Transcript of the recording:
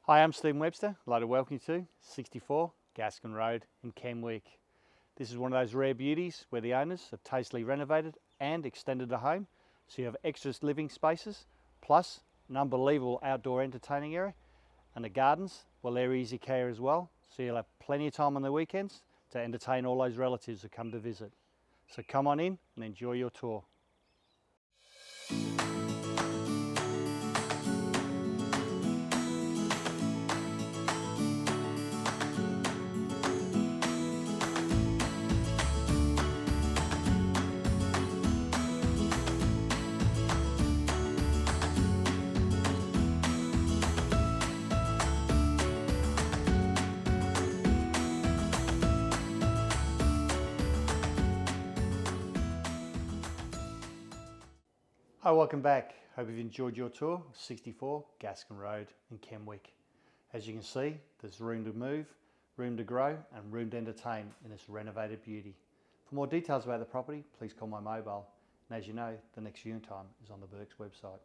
Hi, I'm Stephen Webster. I'd like to welcome you to 64 Gaskin Road in Kenwick. This is one of those rare beauties where the owners have tastefully renovated and extended the home, so you have extra living spaces, plus an unbelievable outdoor entertaining area, and the gardens, well, they're easy care as well, so you'll have plenty of time on the weekends to entertain all those relatives who come to visit. So come on in and enjoy your tour. Hi, welcome back. Hope you've enjoyed your tour of 64 Gaskin Road in Kenwick. As you can see, there's room to move, room to grow and room to entertain in this renovated beauty. For more details about the property, please call my mobile. And as you know, the next viewing time is on the Burke's website.